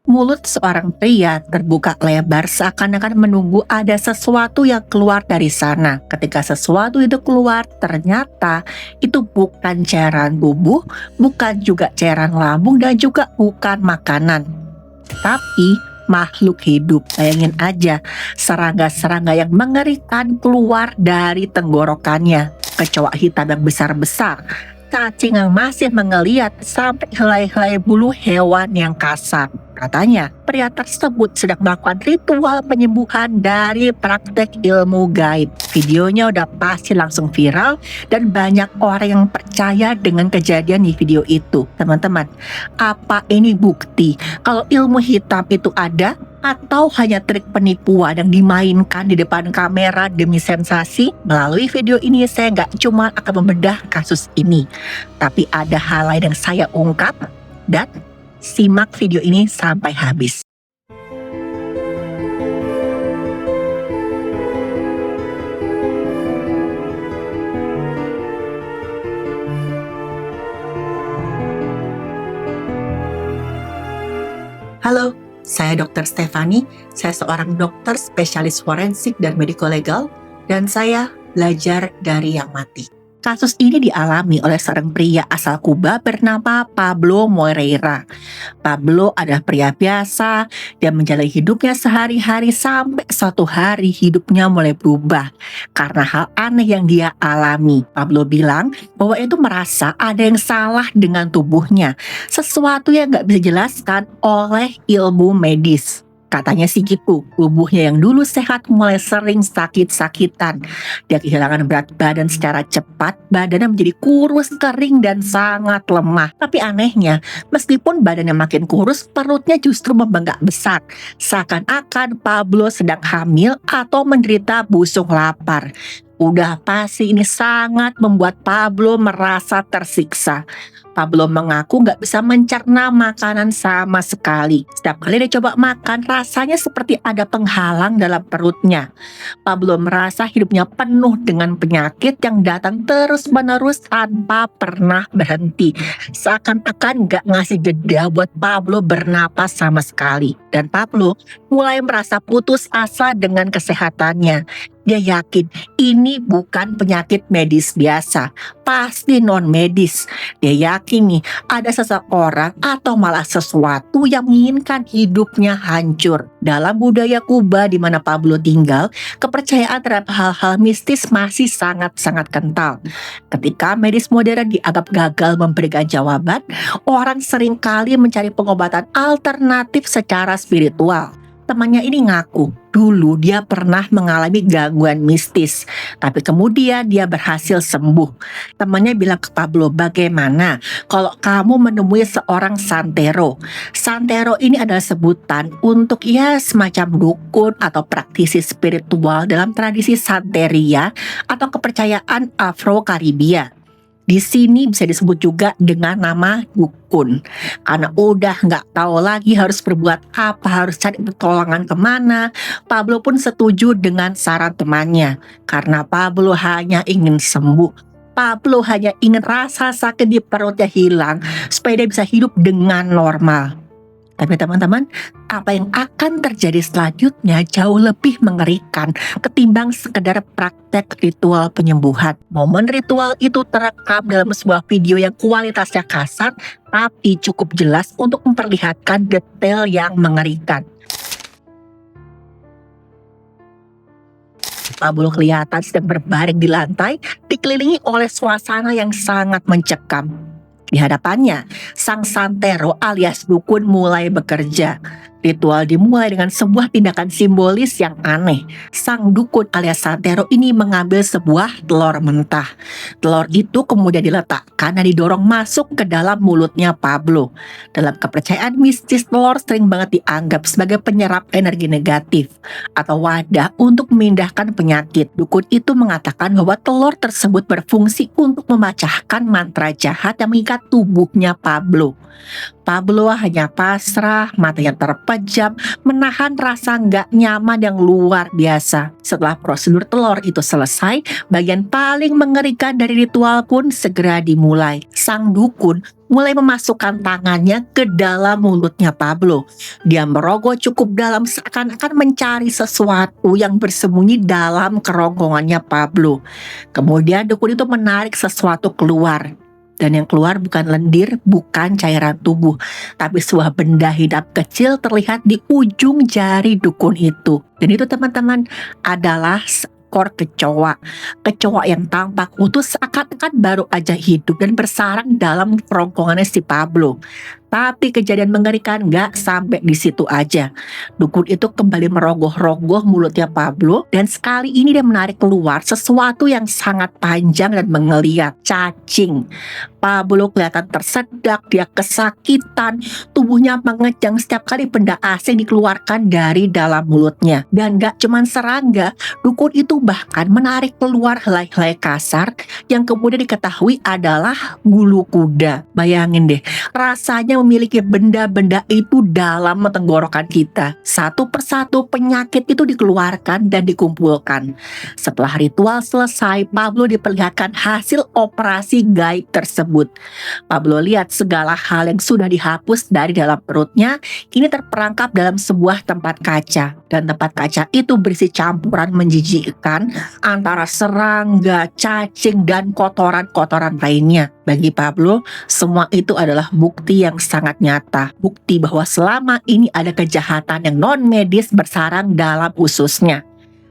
Mulut seorang pria terbuka lebar seakan-akan menunggu ada sesuatu yang keluar dari sana. Ketika sesuatu itu keluar, ternyata itu bukan cairan tubuh, bukan juga cairan lambung, dan juga bukan makanan. Tapi makhluk hidup. Bayangin aja, serangga-serangga yang mengerikan keluar dari tenggorokannya. Kecoa hitam yang besar-besar, cacing yang masih menggeliat, sampai helai-helai bulu hewan yang kasar. Katanya, pria tersebut sedang melakukan ritual penyembuhan dari praktek ilmu gaib. Videonya udah pasti langsung viral dan banyak orang yang percaya dengan kejadian di video itu. Teman-teman, apa ini bukti kalau ilmu hitam itu ada? Atau hanya trik penipuan yang dimainkan di depan kamera demi sensasi? Melalui video ini saya nggak cuma akan membedah kasus ini, tapi ada hal lain yang saya ungkap, dan simak video ini sampai habis. Halo, saya Dr. Stefani. Saya seorang dokter spesialis forensik dan mediko-legal, dan saya belajar dari yang mati. Kasus ini dialami oleh seorang pria asal Kuba bernama Pablo Moreira. Pablo adalah pria biasa, dia menjalani hidupnya sehari-hari sampai suatu hari hidupnya mulai berubah karena hal aneh yang dia alami. Pablo bilang bahwa itu merasa ada yang salah dengan tubuhnya, sesuatu yang gak bisa dijelaskan oleh ilmu medis. Katanya sih gitu, tubuhnya yang dulu sehat mulai sering sakit-sakitan. Dia kehilangan berat badan secara cepat, badannya menjadi kurus, kering, dan sangat lemah. Tapi anehnya, meskipun badannya makin kurus, perutnya justru membengkak besar. Seakan-akan Pablo sedang hamil atau menderita busung lapar. Udah pasti ini sangat membuat Pablo merasa tersiksa. Pablo mengaku nggak bisa mencerna makanan sama sekali. Setiap kali dia coba makan, rasanya seperti ada penghalang dalam perutnya. Pablo merasa hidupnya penuh dengan penyakit yang datang terus-menerus tanpa pernah berhenti. Seakan-akan nggak ngasih jeda buat Pablo bernapas sama sekali. Dan Pablo mulai merasa putus asa dengan kesehatannya. Dia yakin ini bukan penyakit medis biasa, pasti non-medis. Dia yakin nih ada seseorang atau malah sesuatu yang menginginkan hidupnya hancur. Dalam budaya Kuba di mana Pablo tinggal, kepercayaan terhadap hal-hal mistis masih sangat-sangat kental. Ketika medis modern dianggap gagal memberikan jawaban, orang seringkali mencari pengobatan alternatif secara spiritual. Temannya ini ngaku, dulu dia pernah mengalami gangguan mistis, tapi kemudian dia berhasil sembuh. Temannya bilang ke Pablo, bagaimana kalau kamu menemui seorang santero? Santero ini adalah sebutan untuk semacam dukun atau praktisi spiritual dalam tradisi Santeria atau kepercayaan Afro-Karibia. Di sini bisa disebut juga dengan nama dukun. Karena udah nggak tahu lagi harus berbuat apa, harus cari pertolongan kemana, Pablo pun setuju dengan saran temannya. Karena Pablo hanya ingin sembuh. Pablo hanya ingin rasa sakit di perutnya hilang supaya dia bisa hidup dengan normal. Tapi teman-teman, apa yang akan terjadi selanjutnya jauh lebih mengerikan ketimbang sekedar praktek ritual penyembuhan. Momen ritual itu terekam dalam sebuah video yang kualitasnya kasar, tapi cukup jelas untuk memperlihatkan detail yang mengerikan. Pablo kelihatan sedang berbaring di lantai, dikelilingi oleh suasana yang sangat mencekam. Di hadapannya, sang santero alias dukun mulai bekerja. Ritual dimulai dengan sebuah tindakan simbolis yang aneh. Sang dukun alias santero ini mengambil sebuah telur mentah. Telur itu kemudian diletakkan dan didorong masuk ke dalam mulutnya Pablo. Dalam kepercayaan mistis, telur sering banget dianggap sebagai penyerap energi negatif atau wadah untuk memindahkan penyakit. Dukun itu mengatakan bahwa telur tersebut berfungsi untuk memecahkan mantra jahat yang mengikat tubuhnya Pablo. Pablo hanya pasrah, matanya terpejam, menahan rasa nggak nyaman yang luar biasa. Setelah prosedur telur itu selesai, bagian paling mengerikan dari ritual pun segera dimulai. Sang dukun mulai memasukkan tangannya ke dalam mulutnya Pablo. Dia merogoh cukup dalam seakan-akan mencari sesuatu yang bersembunyi dalam kerongkongannya Pablo. Kemudian dukun itu menarik sesuatu keluar. Dan yang keluar bukan lendir, bukan cairan tubuh, tapi sebuah benda hitam kecil terlihat di ujung jari dukun itu. Dan itu teman-teman adalah seekor kecoa. Kecoa yang tampak utuh seakan-akan baru aja hidup dan bersarang dalam kerongkongannya si Pablo. Tapi kejadian mengerikan gak sampai di situ aja. Dukun itu kembali merogoh-rogoh mulutnya Pablo dan sekali ini dia menarik keluar sesuatu yang sangat panjang dan mengeliat, cacing. Pablo kelihatan tersedak, dia kesakitan, tubuhnya mengejang setiap kali benda asing dikeluarkan dari dalam mulutnya. Dan gak cuman serangga, dukun itu bahkan menarik keluar helai-helai kasar yang kemudian diketahui adalah bulu kuda. Bayangin deh, rasanya memiliki benda-benda itu dalam tenggorokan kita. Satu persatu penyakit itu dikeluarkan dan dikumpulkan. Setelah ritual selesai, Pablo diperlihatkan hasil operasi gaib tersebut. Pablo lihat segala hal yang sudah dihapus dari dalam perutnya, kini terperangkap dalam sebuah tempat kaca. Dan tempat kaca itu berisi campuran menjijikkan antara serangga, cacing, dan kotoran-kotoran lainnya. Bagi Pablo, semua itu adalah bukti yang sangat nyata. Bukti bahwa selama ini ada kejahatan yang non-medis bersarang dalam ususnya.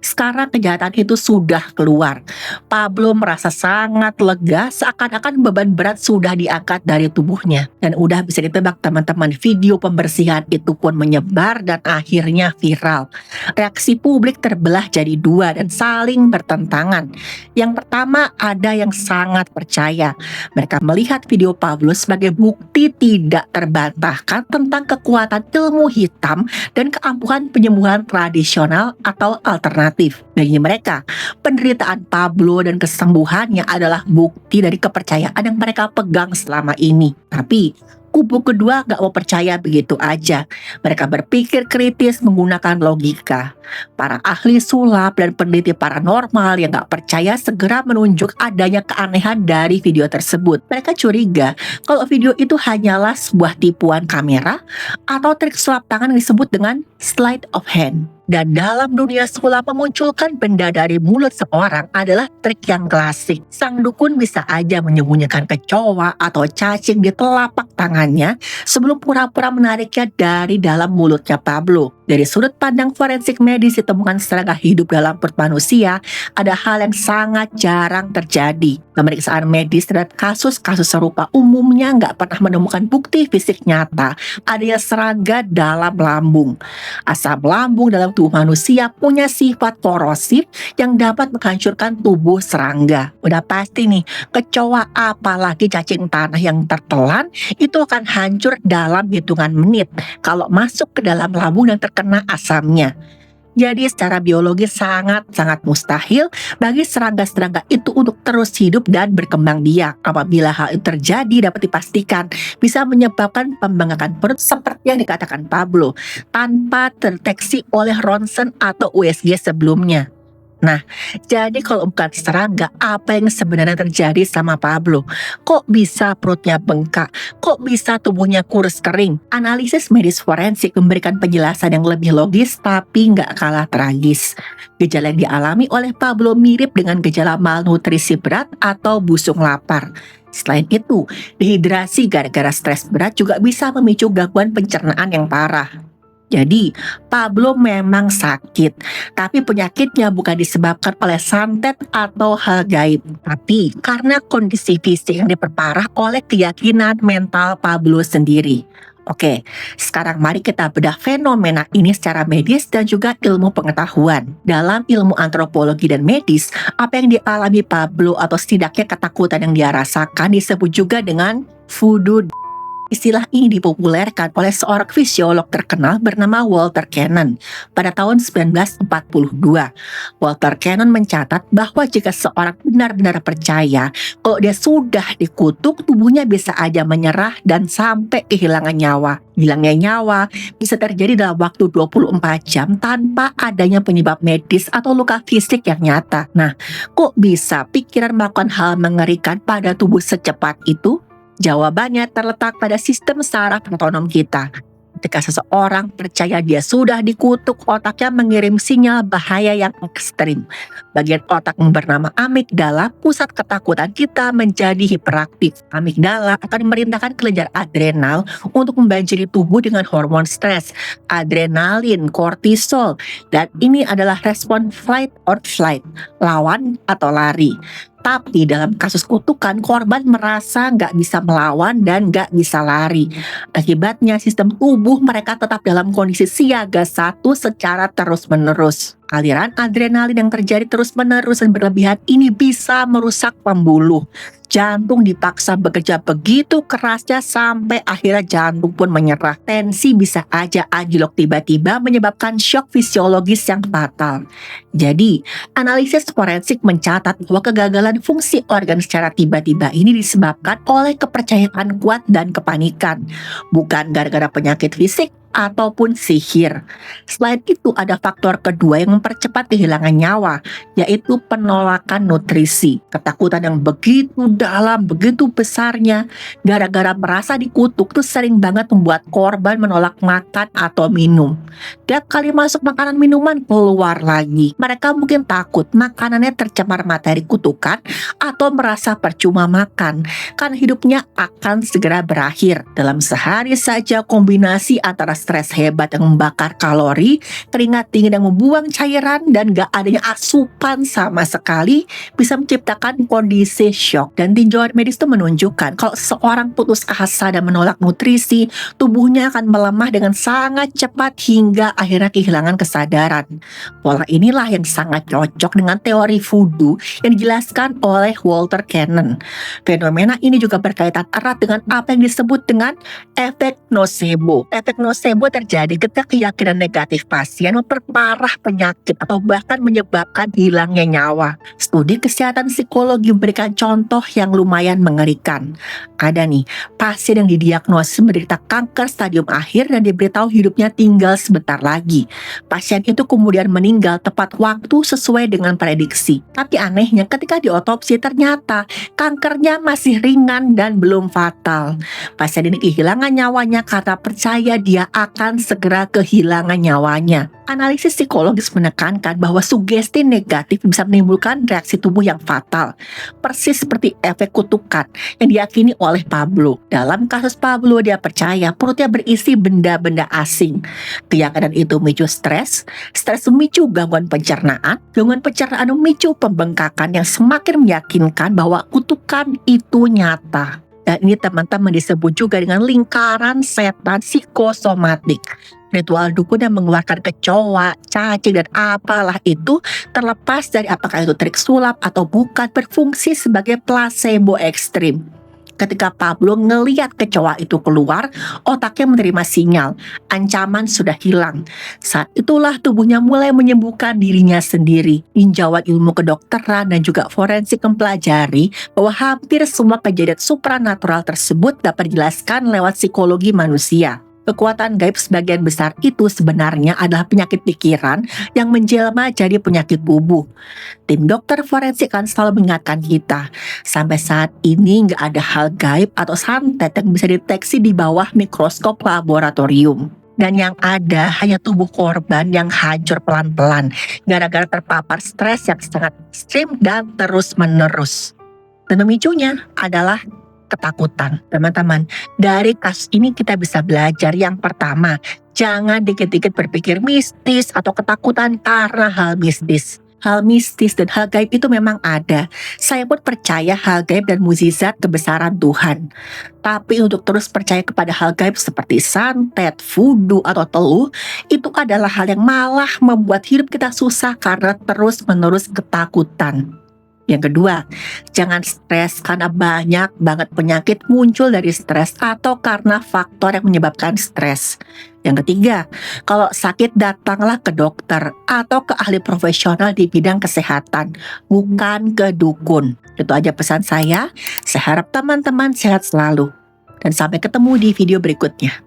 Sekarang kejahatan itu sudah keluar. Pablo merasa sangat lega, seakan-akan beban berat sudah diangkat dari tubuhnya. Dan udah bisa ditebak teman-teman, video pembersihan itu pun menyebar dan akhirnya viral. Reaksi publik terbelah jadi dua dan saling bertentangan. Yang pertama, ada yang sangat percaya. Mereka melihat video Pablo sebagai bukti tidak terbantahkan tentang kekuatan ilmu hitam dan keampuhan penyembuhan tradisional atau alternatif. Bagi mereka, penderitaan Pablo dan kesembuhannya adalah bukti dari kepercayaan yang mereka pegang selama ini. Tapi kubu kedua gak mau percaya begitu aja. Mereka berpikir kritis menggunakan logika. Para ahli sulap dan peneliti paranormal yang gak percaya segera menunjuk adanya keanehan dari video tersebut. Mereka curiga kalau video itu hanyalah sebuah tipuan kamera atau trik sulap tangan yang disebut dengan sleight of hand. Dan dalam dunia sulap, memunculkan benda dari mulut seorang adalah trik yang klasik. Sang dukun bisa aja menyembunyikan kecoa atau cacing di telapak tangannya sebelum pura-pura menariknya dari dalam mulutnya Pablo. Dari sudut pandang forensik medis, ditemukan serangga hidup dalam perut manusia ada hal yang sangat jarang terjadi. Pemeriksaan medis terhadap kasus-kasus serupa umumnya nggak pernah menemukan bukti fisik nyata adanya serangga dalam lambung. Asam lambung dalam tubuh manusia punya sifat korosif yang dapat menghancurkan tubuh serangga. Udah pasti nih, kecoa apalagi cacing tanah yang tertelan itu akan hancur dalam hitungan menit kalau masuk ke dalam lambung dan terkena asamnya. Jadi secara biologis sangat-sangat mustahil bagi serangga-serangga itu untuk terus hidup dan berkembang biak. Apabila hal itu terjadi, dapat dipastikan bisa menyebabkan pembengkakan perut seperti yang dikatakan Pablo tanpa terdeteksi oleh ronsen atau USG sebelumnya. Nah, jadi kalau bukan serangga, apa yang sebenarnya terjadi sama Pablo? Kok bisa perutnya bengkak? Kok bisa tubuhnya kurus kering? Analisis medis forensik memberikan penjelasan yang lebih logis tapi nggak kalah tragis. Gejala yang dialami oleh Pablo mirip dengan gejala malnutrisi berat atau busung lapar. Selain itu, dehidrasi gara-gara stres berat juga bisa memicu gangguan pencernaan yang parah. Jadi, Pablo memang sakit, tapi penyakitnya bukan disebabkan oleh santet atau hal gaib, tapi karena kondisi fisik yang diperparah oleh keyakinan mental Pablo sendiri. Oke, sekarang mari kita bedah fenomena ini secara medis dan juga ilmu pengetahuan. Dalam ilmu antropologi dan medis, apa yang dialami Pablo atau setidaknya ketakutan yang dia rasakan disebut juga dengan voodoo. Istilah ini dipopulerkan oleh seorang fisiolog terkenal bernama Walter Cannon pada tahun 1942. Walter Cannon mencatat bahwa jika seorang benar-benar percaya kalau dia sudah dikutuk, tubuhnya bisa aja menyerah dan sampai kehilangan nyawa. Hilangnya nyawa bisa terjadi dalam waktu 24 jam tanpa adanya penyebab medis atau luka fisik yang nyata. Nah, kok bisa pikiran melakukan hal mengerikan pada tubuh secepat itu? Jawabannya terletak pada sistem saraf otonom kita. Ketika seseorang percaya dia sudah dikutuk, otaknya mengirim sinyal bahaya yang ekstrim. Bagian otak yang bernama amigdala, pusat ketakutan kita, menjadi hiperaktif. Amigdala akan memerintahkan kelenjar adrenal untuk membanjiri tubuh dengan hormon stres, adrenalin, kortisol, dan ini adalah respon fight or flight, lawan atau lari. Tapi dalam kasus kutukan, korban merasa nggak bisa melawan dan nggak bisa lari. Akibatnya sistem tubuh mereka tetap dalam kondisi siaga satu secara terus-menerus. Aliran adrenalin yang terjadi terus-menerus dan berlebihan ini bisa merusak pembuluh. Jantung dipaksa bekerja begitu kerasnya sampai akhirnya jantung pun menyerah. Tensi bisa aja anjlok tiba-tiba menyebabkan shock fisiologis yang fatal. Jadi, analisis forensik mencatat bahwa kegagalan fungsi organ secara tiba-tiba ini disebabkan oleh kepercayaan kuat dan kepanikan, bukan gara-gara penyakit fisik ataupun sihir. Selain itu, ada faktor kedua yang mempercepat kehilangan nyawa, yaitu penolakan nutrisi. Ketakutan yang begitu dalam, begitu besarnya, gara-gara merasa dikutuk tuh sering banget membuat korban menolak makan atau minum. Tiap kali masuk makanan minuman, keluar lagi. Mereka mungkin takut makanannya tercemar materi kutukan atau merasa percuma makan, karena hidupnya akan segera berakhir. Dalam sehari saja, kombinasi antara stres hebat yang membakar kalori, keringat dingin yang membuang cairan, dan gak adanya asupan sama sekali bisa menciptakan kondisi shock. Dan tinjauan medis itu menunjukkan kalau seorang putus asa dan menolak nutrisi, tubuhnya akan melemah dengan sangat cepat hingga akhirnya kehilangan kesadaran. Pola inilah yang sangat cocok dengan teori voodoo yang dijelaskan oleh Walter Cannon. Fenomena ini juga berkaitan erat dengan apa yang disebut dengan efek nosebo. Efek nosebo terjadi ketika keyakinan negatif pasien memperparah penyakit atau bahkan menyebabkan hilangnya nyawa. Studi kesehatan psikologi memberikan contoh yang lumayan mengerikan. Ada nih, pasien yang didiagnosis menderita kanker stadium akhir dan diberitahu hidupnya tinggal sebentar lagi. Pasien itu kemudian meninggal tepat waktu sesuai dengan prediksi. Tapi anehnya ketika diotopsi ternyata kankernya masih ringan dan belum fatal. Pasien ini kehilangan nyawanya karena percaya dia akan segera kehilangan nyawanya. Analisis psikologis menekankan bahwa sugesti negatif bisa menimbulkan reaksi tubuh yang fatal, persis seperti efek kutukan yang diyakini oleh Pablo. Dalam kasus Pablo, dia percaya perutnya berisi benda-benda asing. Keyakinan itu memicu stres memicu gangguan pencernaan memicu pembengkakan yang semakin meyakinkan bahwa kutukan itu nyata. Dan ini teman-teman disebut juga dengan lingkaran setan psikosomatik. Ritual dukun yang mengeluarkan kecoa, cacing, dan apalah itu, terlepas dari apakah itu trik sulap atau bukan, berfungsi sebagai placebo ekstrim. Ketika Pablo ngeliat kecoa itu keluar, otaknya menerima sinyal, ancaman sudah hilang. Saat itulah tubuhnya mulai menyembuhkan dirinya sendiri. Tinjauan ilmu kedokteran dan juga forensik mempelajari bahwa hampir semua kejadian supranatural tersebut dapat dijelaskan lewat psikologi manusia. Kekuatan gaib sebagian besar itu sebenarnya adalah penyakit pikiran yang menjelma jadi penyakit tubuh. Tim dokter forensik akan selalu mengingatkan kita, sampai saat ini nggak ada hal gaib atau santet yang bisa dideteksi di bawah mikroskop laboratorium. Dan yang ada hanya tubuh korban yang hancur pelan-pelan gara-gara terpapar stres yang sangat ekstrim dan terus-menerus. Dan pemicunya adalah ketakutan. Teman-teman, dari kasus ini kita bisa belajar yang pertama, jangan dikit-dikit berpikir mistis atau ketakutan karena hal mistis. Hal mistis dan hal gaib itu memang ada. Saya pun percaya hal gaib dan mukjizat kebesaran Tuhan. Tapi untuk terus percaya kepada hal gaib seperti santet, voodoo, atau teluh, itu adalah hal yang malah membuat hidup kita susah karena terus-menerus ketakutan. Yang kedua, jangan stres karena banyak banget penyakit muncul dari stres atau karena faktor yang menyebabkan stres. Yang ketiga, kalau sakit datanglah ke dokter atau ke ahli profesional di bidang kesehatan, bukan ke dukun. Itu aja pesan saya harap teman-teman sehat selalu. Dan sampai ketemu di video berikutnya.